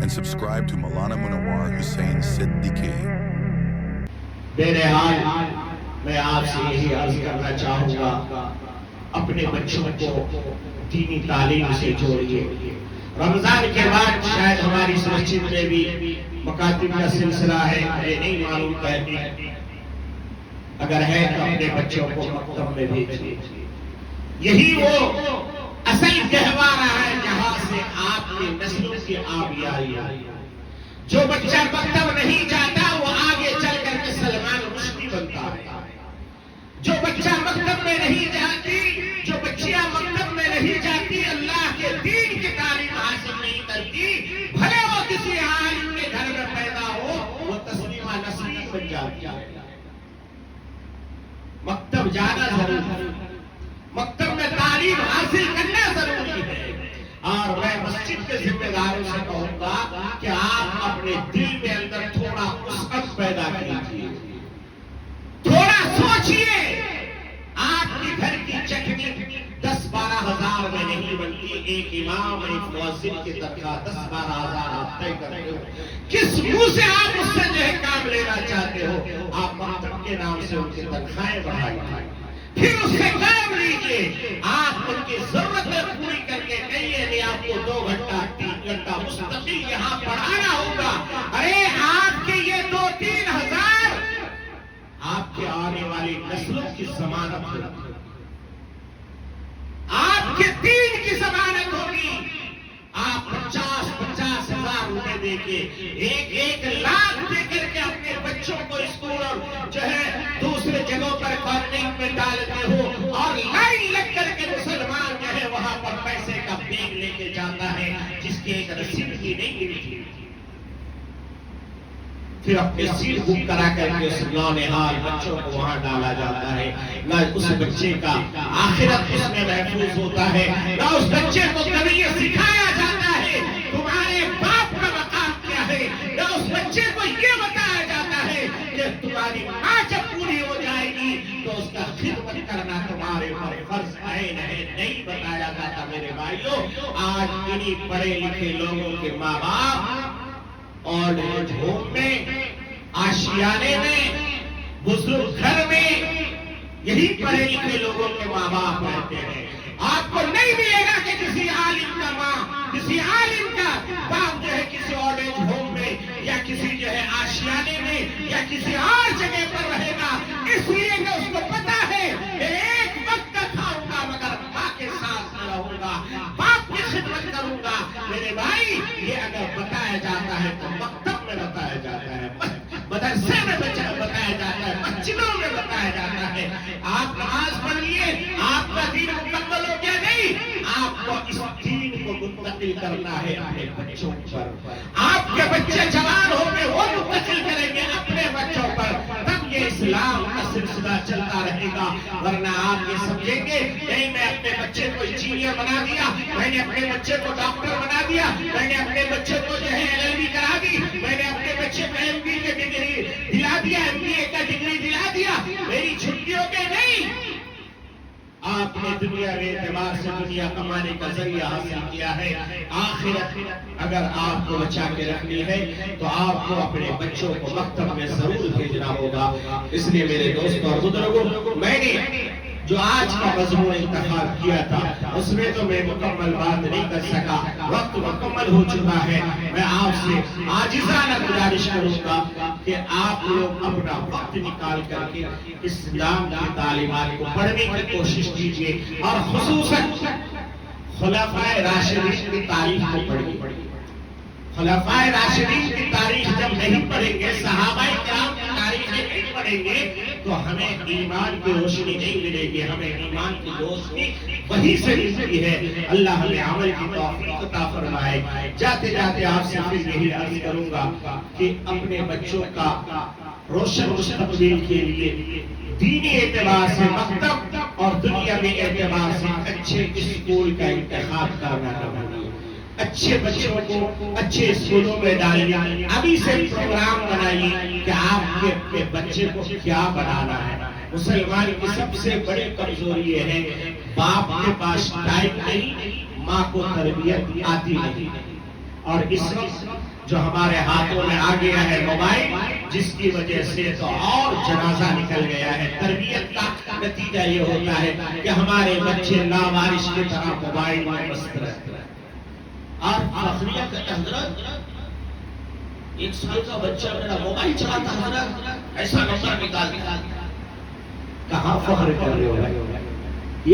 and subscribe to Maulana Munawar Hussain Siddiqui. بہرحال میں آپ سے یہی عرض کرنا چاہوں گا، اپنے بچوں کو دینی تعلیم سے جوڑیے۔ رمضان کے بعد شاید ہماری اس مسجد میں بھی مکاتب کا سلسلہ ہے، مجھے نہیں معلوم ہے، اگر ہے تو اپنے بچوں کو مکتب میں بھیجیے۔ یہی وہ اصل گہوارہ ہے جہاں سے آپ کی نسلوں کی آبیاری ہے۔ جو بچہ مکتب نہیں جاتا وہ آگے چل کر کے سلمان رشدی بنتا ہے۔ جو بچہ مکتب میں نہیں جاتی، جو بچیاں مکتب میں نہیں جاتی، اللہ کے دین کی تعلیم حاصل نہیں کرتی، بھلے وہ کسی عالم کے گھر میں پیدا ہو، وہ تسلیمہ نسرین بن جاتی ہے۔ مکتب جانا ضروری ہے، مکتب میں تعلیم حاصل کرنا ضروری ہے، اور میں مسجد کے ذمہ داروں سے کہوں گا کہ آپ اپنے دل میں اندر تھوڑا وسعت پیدا کیجیے، تھوڑا سوچئے۔ آپ کی گھر کی چٹنی 10-12 ہزار میں نہیں بنتی، ایک امام ایک مؤذن کی تنخواہ 10-12 ہزار آپ طے کرتے ہو، کس منہ سے آپ اس سے جو ہے کام لینا چاہتے ہو؟ آپ مکتب کے نام سے ان کی تنخواہیں بڑھائیے، پھر اس سے کام لیجیے۔ آپ ان کی ضرورتیں پوری کر کے کہیے نہیں آپ کو 2 گھنٹہ 3 گھنٹہ مستقل یہاں پڑھانا ہوگا۔ ارے آپ کے یہ 2-3 ہزار آپ کے آنے والی نسلوں کی ضمانت ہوگی، آپ کے دین کی ضمانت ہوگی۔ آپ 50-50 ہزار روپے دے کے 1 لاکھ دے کر کے اپنے بچوں کو اسکول اور جو ہے دوسرے جگہوں پر کانوینٹ میں ڈالتے ہو، اور لائن لگ کر کے مسلمان جو ہے وہاں پر پیسے کا بیگ لے کے جاتا ہے جس کی ایک رسید بھی نہیں ملتی، پھر اپنے سیٹ بک کرا کر کے اس نونہال بچوں کو وہاں ڈالا جاتا ہے۔ نہ اس بچے کا آخرت اس میں محفوظ ہوتا ہے، نہ اس بچے کو کبھی یہ سکھایا جاتا ہے تمہارے باپ کا مقام کیا ہے، نہ اس بچے کو یہ بتایا جاتا ہے کہ تمہاری ماں جب پوری ہو جائے گی تو اس کا خدمت کرنا تمہارے اوپر فرض عین ہے، نہیں بتایا جاتا۔ میرے بھائیوں، آج انہی پڑھے لکھے لوگوں کے ماں باپ اور ہوم میں، آشیانے میں، بزرگ گھر میں یہی پڑھے لکھے لوگوں کے ماں باپ رہتے ہیں۔ آپ کو نہیں ملے گا کہ کسی عالم کا ماں، کسی عالم کا باپ جو ہے کسی اولڈ ایج ہوم میں یا کسی جو ہے آشیانے میں یا کسی اور جگہ پر رہے گا، اس لیے کہ اس کو پتا ہے کہ ایک وقت کھاؤں گا مگر ماں کے ساتھ نہ رہوں گا، باپ کی خدمت کروں گا۔ میرے بھائی، یہ اگر بتایا جاتا ہے تو مکتب میں بتایا جاتا ہے، مدرسے میں بتایا جاتا ہے، مسجدوں میں بتایا جاتا ہے۔ آپ نماز پڑھیے، آپ کا دین مکمل ہو گیا نہیں، آپ کو اس دین کو منتقل کرنا ہے اپنے بچوں پر۔ آپ کے بچے جوان ہوں گے، وہ منتقل کریں گے اپنے بچوں پر، تب یہ اسلام کا سلسلہ چلتا رہے گا۔ ورنہ آپ یہ سمجھیں گے نہیں میں اپنے بچے کو انجینئر بنا دیا، میں نے اپنے بچے کو ڈاکٹر بنا دیا، میں نے اپنے بچے کو جو ہے LLB کرا دی، میں نے اپنے بچے کو MBA کی ڈگری دلا دیا، MBA کا ڈگری دلا دیا، میری چھٹیوں کے نہیں۔ آپ نے دنیا کے اعتبار سے دنیا کمانے کا ذریعہ حاصل کیا ہے، آخرت اگر آپ کو بچا کے رکھنی ہے تو آپ کو اپنے بچوں کو مکتب میں ضرور بھیجنا ہوگا۔ اس لیے میرے دوستوں اور بزرگوں، میں نے جو آج کا مضمون انتخاب کیا تھا اس میں تو میں مکمل بات نہیں کر سکا، وقت مکمل ہو چکا ہے۔ میں آپ سے عاجزانہ گزارش کروں گا کہ آپ لوگ اپنا وقت نکال کر کے اسلام کی تعلیمات کو پڑھنے کی کوشش کیجیے، اور خصوصاً خلفائے راشدین کی تاریخ کو پڑھیے۔ خلفائے راشدین کی تاریخ جب نہیں پڑھیں گے، صحابہ کرام کی تاریخیں نہیں پڑھیں گے تو ہمیں ایمان کی روشنی نہیں ملے گی، ہمیں ایمان کی روشنی وہی سے ملتی ہے۔ اللہ ہمیں عمل کی توفیق عطا فرمائے۔ جاتے جاتے آپ سے پھر یہی عرض کروں گا کہ اپنے بچوں کا روشن مستقبل کے لیے دینی اعتبار سے مکتب اور دنیاوی اعتبار سے اچھے اسکول کا انتخاب کرنا ضروری ہے۔ اچھے بچوں کو اچھے اسکولوں میں ڈالیے، ابھی سے پروگرام بنائیے کہ آپ کے اپنے بچے کو کیا بنانا ہے۔ مسلمان کی سب سے بڑی کمزوری یہ ہے باپ کے پاس ٹائم نہیں، ماں کو تربیت آتی نہیں۔ اور اس وقت جو ہمارے ہاتھوں میں آ گیا ہے موبائل، جس کی وجہ سے تو اور جنازہ نکل گیا ہے۔ تربیت کا نتیجہ یہ ہوتا ہے کہ ہمارے بچے لاوارث کی طرح موبائل میں مست رہتے ہیں۔ اور فخریہ کا حضرت 1 سال کا بچہ میرا موبائل چلاتا حضرت، ایسا نمبر نکال دیا۔ کہاں فخر کر رہے ہو بھائی؟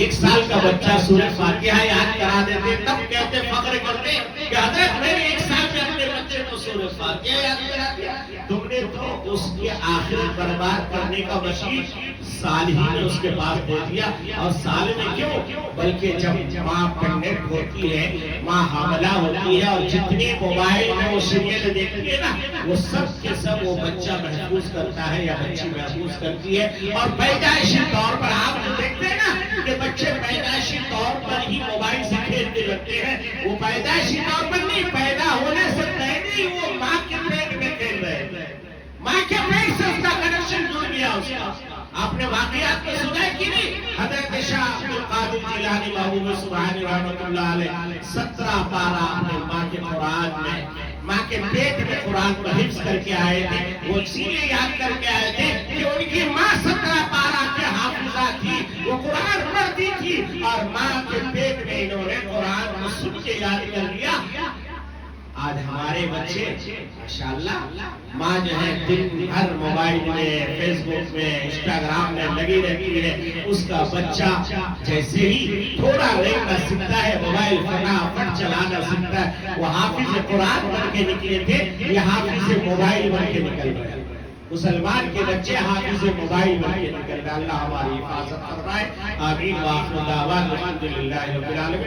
1 سال کا بچہ سورہ فاتحہ یاد کرا دیتے، تب کہتے فخر کرتے کہ حضرت میں نے 1 سال میں اپنے بچے کو سورہ فاتحہ یاد کرا دیا۔ تم نے تو اس کے آخرت برباد کرنے کا بشیر سال ہی میں اس کے پاس دے دیا۔ اور سال میں کیوں؟ بلکہ جب ماں پریگننٹ ہوتی ہے، ماں حاملہ ہوتی ہے، اور جتنے موبائل میں وہ سیریل دیکھتی ہے نا، وہ سب کے سب وہ بچہ محفوظ کرتا ہے یا بچی محفوظ کرتی ہے۔ اور پیدائشی طور پر آپ جو دیکھتے ہیں نا کہ بچے پیدائشی طور پر ہی موبائل سے کھیلتے رہتے ہیں، وہ پیدائشی طور پر نہیں، پیدا ہونے سے پہلے ہی وہ ماں کے پیٹ میں کھیل رہے ہیں۔ ماں کے پیٹ سے اس کا کنیکشن جڑ گیا اس کا۔ آپ نے واقعات کو سنا ہے کہ نہیں؟ حضرت شاہ عبد القادر جیلانی محبوب سبحانی رحمۃ اللہ علیہ 17 پارہ اپنے ماں کے قرآن میں، ماں کے پیٹ میں قرآن کو حفظ کر کے آئے تھے۔ وہ اسی لیے یاد کر کے آئے تھے کہ ان کی ماں 17 پارہ کے حافظہ تھی، وہ قرآن پڑھتی تھی، اور ماں کے پیٹ میں انہوں نے قرآن کو سن کے یاد کر لیا۔ آج ہمارے بچے ماشاءاللہ ماں جو ہے دن بھر موبائل میں، فیس بک میں، انسٹاگرام میں لگی رہتی ہے، اس کا بچہ جیسے ہی تھوڑا لینا سیکھتا ہے، موبائل فٹافٹ چلانا سیکھتا ہے۔ وہ حافظ قرآن بن کے نکلے تھے، یہ حافظ موبائل بن کے نکل گئے۔ مسلمان کے بچے حافظ موبائل بن کے نکل گئے۔ اللہ ہماری حفاظت فرمائے، آمین۔ وآخر دعوانا الحمدللہ رب العالمین۔